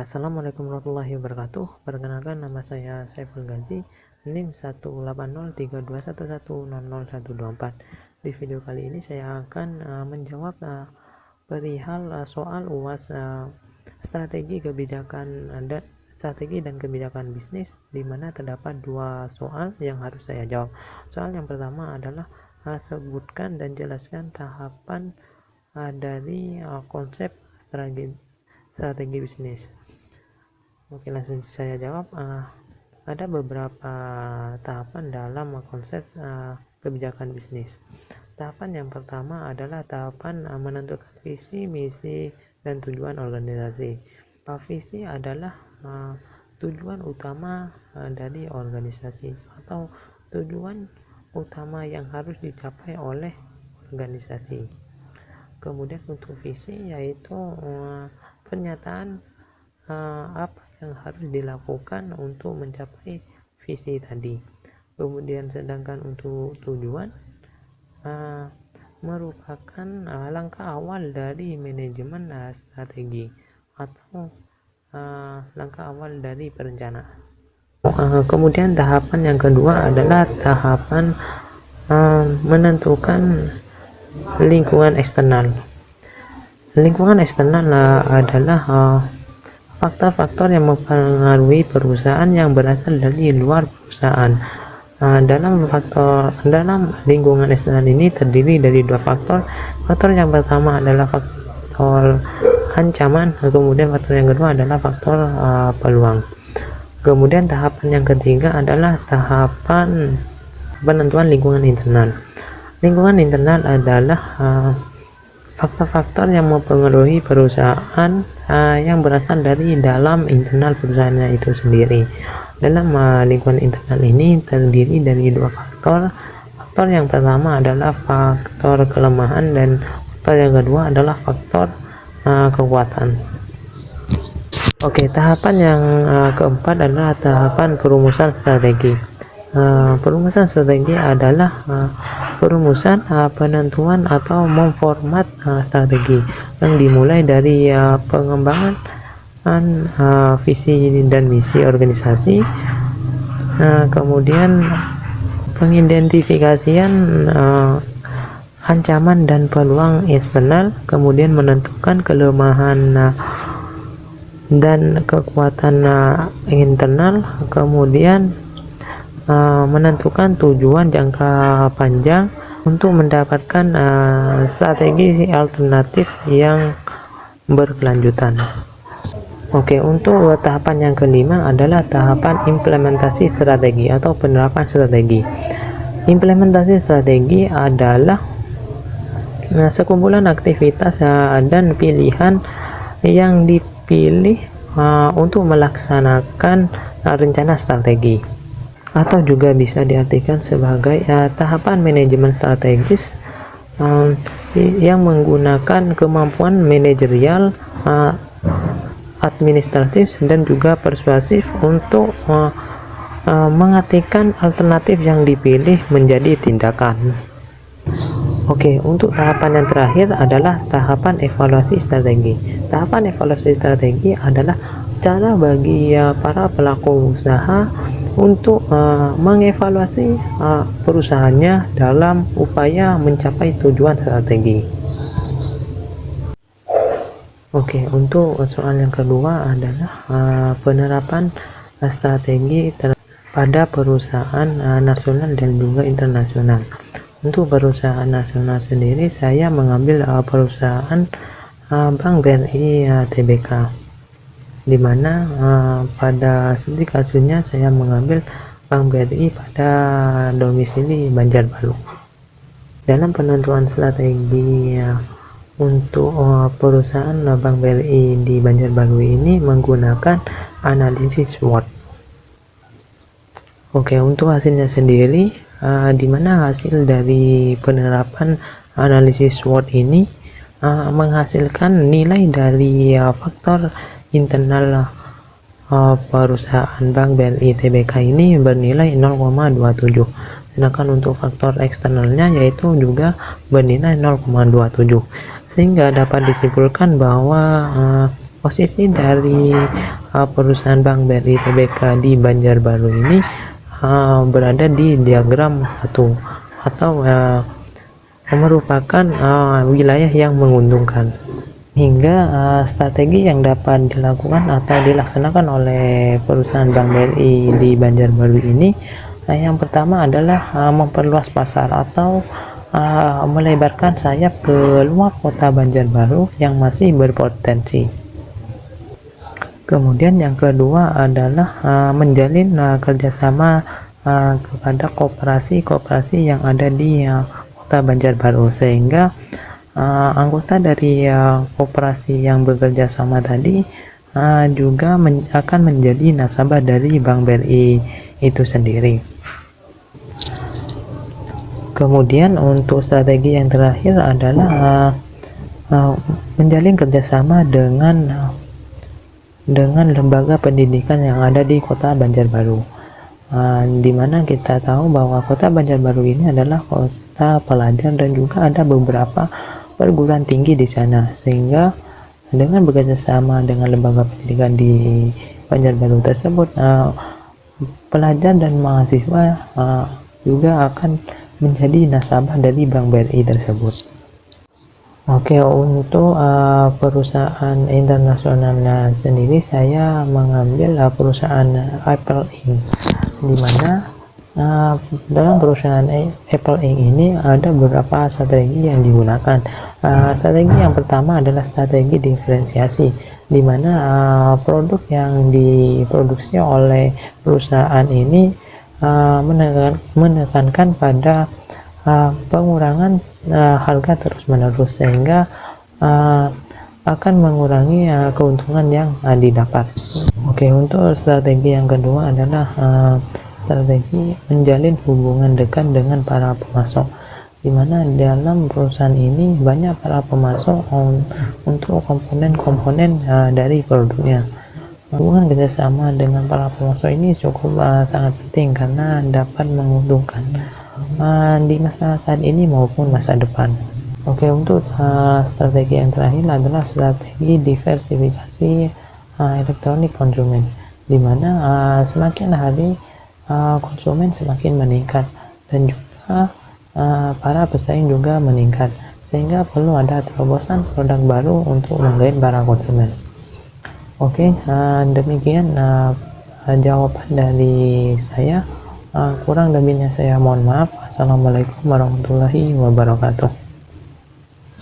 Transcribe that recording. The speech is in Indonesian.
Assalamualaikum warahmatullahi wabarakatuh. Perkenalkan, nama saya Saiful Gazi, NIM 1803211000124. Di video kali ini saya akan menjawab perihal soal UAS strategi dan kebijakan bisnis, di mana terdapat dua soal yang harus saya jawab. Soal yang pertama adalah sebutkan dan jelaskan tahapan dari konsep strategi bisnis. Oke, langsung saya jawab. Ada beberapa tahapan dalam konsep kebijakan bisnis. Tahapan yang pertama adalah tahapan menentukan visi, misi, dan tujuan organisasi. Visi adalah tujuan utama dari organisasi atau tujuan utama yang harus dicapai oleh organisasi. Kemudian untuk visi yaitu pernyataan apa yang harus dilakukan untuk mencapai visi tadi. Kemudian sedangkan untuk tujuan merupakan langkah awal dari manajemen strategi atau langkah awal dari perencanaan. Kemudian tahapan yang kedua adalah tahapan menentukan lingkungan eksternal. Lingkungan eksternal adalah faktor-faktor yang mempengaruhi perusahaan yang berasal dari luar perusahaan. Dalam lingkungan eksternal ini terdiri dari dua faktor. Faktor yang pertama adalah faktor ancaman, kemudian faktor yang kedua adalah faktor peluang. Kemudian tahapan yang ketiga adalah tahapan penentuan lingkungan internal. Lingkungan internal adalah faktor-faktor yang mempengaruhi perusahaan yang berasal dari dalam internal perusahaannya itu sendiri. Dalam lingkungan internal ini terdiri dari dua faktor. Faktor yang pertama adalah faktor kelemahan dan faktor yang kedua adalah faktor kekuatan. Oke, tahapan yang keempat adalah tahapan perumusan strategi. Perumusan strategi adalah perumusan penentuan atau memformat strategi yang dimulai dari pengembangan visi dan misi organisasi, kemudian pengidentifikasian ancaman dan peluang eksternal, kemudian menentukan kelemahan dan kekuatan internal, kemudian menentukan tujuan jangka panjang untuk mendapatkan strategi alternatif yang berkelanjutan. Oke, untuk tahapan yang kelima adalah tahapan implementasi strategi atau penerapan strategi. Implementasi strategi adalah sekumpulan aktivitas dan pilihan yang dipilih untuk melaksanakan rencana strategi, atau juga bisa diartikan sebagai tahapan manajemen strategis yang menggunakan kemampuan manajerial, administratif, dan juga persuasif untuk mengartikan alternatif yang dipilih menjadi tindakan. Oke, untuk tahapan yang terakhir adalah tahapan evaluasi strategi. Tahapan evaluasi strategi adalah cara bagi para pelaku usaha untuk mengevaluasi perusahaannya dalam upaya mencapai tujuan strategi. Oke, untuk soal yang kedua adalah penerapan strategi pada perusahaan nasional dan juga internasional. Untuk perusahaan nasional sendiri, saya mengambil perusahaan Bank BRI Tbk, di mana pada studi kasusnya saya mengambil Bank BRI pada domisili Banjarbaru. Dalam penentuan strategi untuk perusahaan Bank BRI di Banjarbaru ini menggunakan analisis SWOT. Oke, untuk hasilnya sendiri, di mana hasil dari penerapan analisis SWOT ini menghasilkan nilai dari faktor internal perusahaan Bank BRI Tbk ini bernilai 0,27, sedangkan untuk faktor eksternalnya yaitu juga bernilai 0,27, sehingga dapat disimpulkan bahwa Posisi dari perusahaan Bank BRI Tbk di Banjarbaru ini berada di diagram 1 atau merupakan wilayah yang menguntungkan, hingga strategi yang dapat dilakukan atau dilaksanakan oleh perusahaan Bank BRI di Banjarbaru ini yang pertama adalah memperluas pasar atau melebarkan sayap ke luar kota Banjarbaru yang masih berpotensi. Kemudian yang kedua adalah menjalin kerjasama kepada koperasi-koperasi yang ada di kota Banjarbaru, sehingga anggota dari koperasi yang bekerja sama tadi juga akan menjadi nasabah dari Bank BRI itu sendiri. Kemudian untuk strategi yang terakhir adalah menjalin kerjasama dengan lembaga pendidikan yang ada di kota Banjarbaru, di mana kita tahu bahwa kota Banjarbaru ini adalah kota pelajar dan juga ada beberapa perguruan tinggi di sana, sehingga dengan bekerjasama dengan lembaga pendidikan di Banjarbaru tersebut, pelajar dan mahasiswa juga akan menjadi nasabah dari Bank BRI tersebut. Oke, untuk perusahaan internasionalnya sendiri saya mengambil perusahaan Apple Inc., di mana dalam perusahaan Apple Inc. ini ada beberapa strategi yang digunakan. Strategi yang pertama adalah strategi diferensiasi, di mana produk yang diproduksi oleh perusahaan ini menekankan pada pengurangan harga terus-menerus, sehingga akan mengurangi keuntungan yang didapat. Oke, untuk strategi yang kedua adalah strategi menjalin hubungan dekat dengan para pemasok, di mana dalam perusahaan ini banyak para pemasok untuk komponen-komponen dari produknya. Hubungan kerjasama dengan para pemasok ini cukup sangat penting karena dapat menguntungkan di masa saat ini maupun masa depan. Oke, untuk strategi yang terakhir adalah strategi diversifikasi elektronik konsumen, di mana semakin hari konsumen semakin meningkat dan juga para pesaing juga meningkat, sehingga perlu ada terobosan produk baru untuk menggait para konsumen. Oke, demikian jawaban dari saya. Kurang lebihnya saya mohon maaf. Assalamualaikum warahmatullahi wabarakatuh.